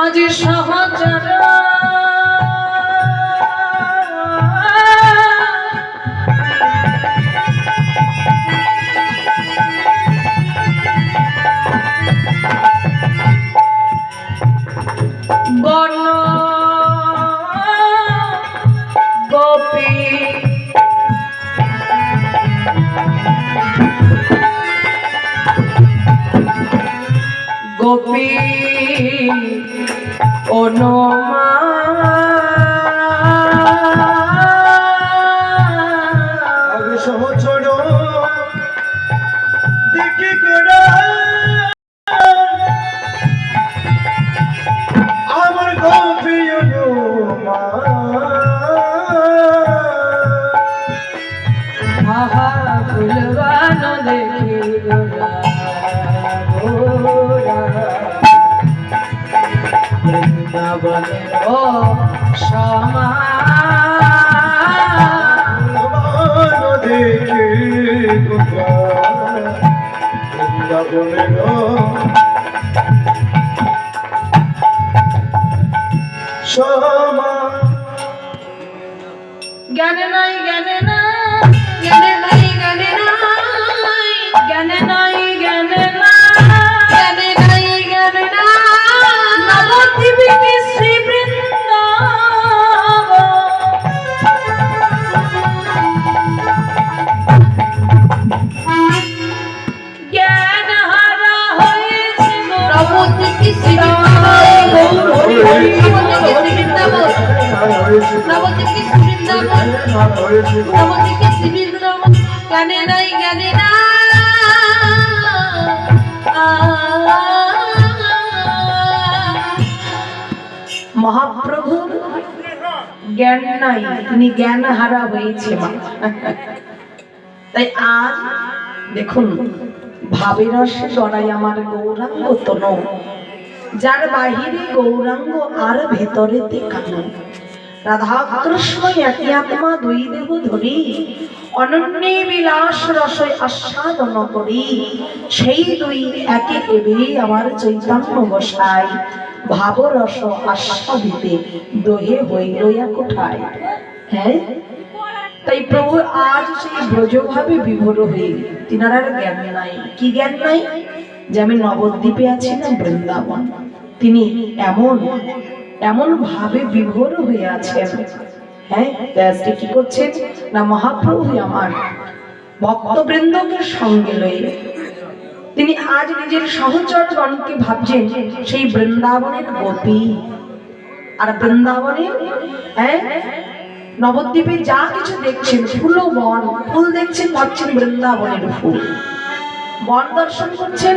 আজ সমাচার বন গোপী গোপী অনুমা সহচর দেখে করা আমার গোপী অনুমা আহা ফুলবান দেখি গোরা গোরা বৃন্দাবনের ও সমান দেখে বৃন্দাবনের সমান জ্ঞানে নাই জ্ঞানে নাই জ্ঞানে নাই জ্ঞানে নাই জ্ঞানে নাই জ্ঞানে নাই জ্ঞানে নাই জ্ঞানে নাই নবদ্বীপে শ্রী বৃন্দাবন জ্ঞান হারা হয়েছে নবদ্বীপে শ্রী বৃন্দাবন নবদ্বীপে শ্রী বৃন্দাবন নবদ্বীপে শ্রী বৃন্দাবন জ্ঞানে নাই জ্ঞানে নাই মহাপ্রভু জ্ঞান নাই, তিনি জ্ঞান হারা হয়েছে। তাই আজ দেখুন ভাবের রসে জড়াই আমার গৌরাঙ্গ তনু, যার বাহিরে গৌরাঙ্গ আর ভেতরেতে কানু। রাধা কৃষ্ণ একই আত্মা দুই দেহ ধরি অনন্য বিলাস রসে আস্বাদন করি, সেই দুই একে এবে আমার চৈতন্য বসাই ভাব রস আস্বাদিতে দোহে হইল কোঠায়। হ্যাঁ, তাই প্রভু আজ সেই ব্রজভাবে বিভোর হয়ে তিনার জ্ঞান নাই। কি জ্ঞান নাই? যে আমি নবদ্বীপে আছি না বৃন্দাবন, তিনি এমন এমন ভাবে বিভোর হয়ে আছেন। হ্যাঁ, আজকে কি করছেন না মহাপ্রভু আমার ভক্তবৃন্দকে সঙ্গে লয়ে তিনি আজ নিজের সহচরগণকে ভাবছেন সেই বৃন্দাবনের গোপী। আর বৃন্দাবনের নবদ্বীপে যা কিছু দেখছেন ফুল বন, ফুল দেখছেন ভাবছেন বৃন্দাবনের ফুল, বন দর্শন করছেন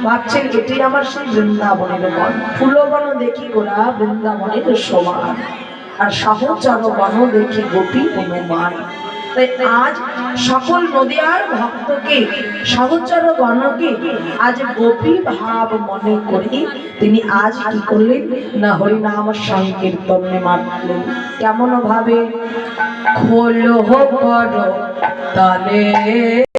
ভাবছেন এটি আমার সেই বৃন্দাবনের বন। ফুল বন দেখি গোরা বৃন্দাবনের সমান, আর সহচর বন দেখি গোপী অনুমান। তাই আজ সকল নদিয়ার ভক্তকে সহচর গণকে আজ গোপী ভাব মনে করি তিনি আজ কি করলেন না হরিনাম সংকীর্তনে মাতলেন। কেমন ভাবে খোলো করো তালে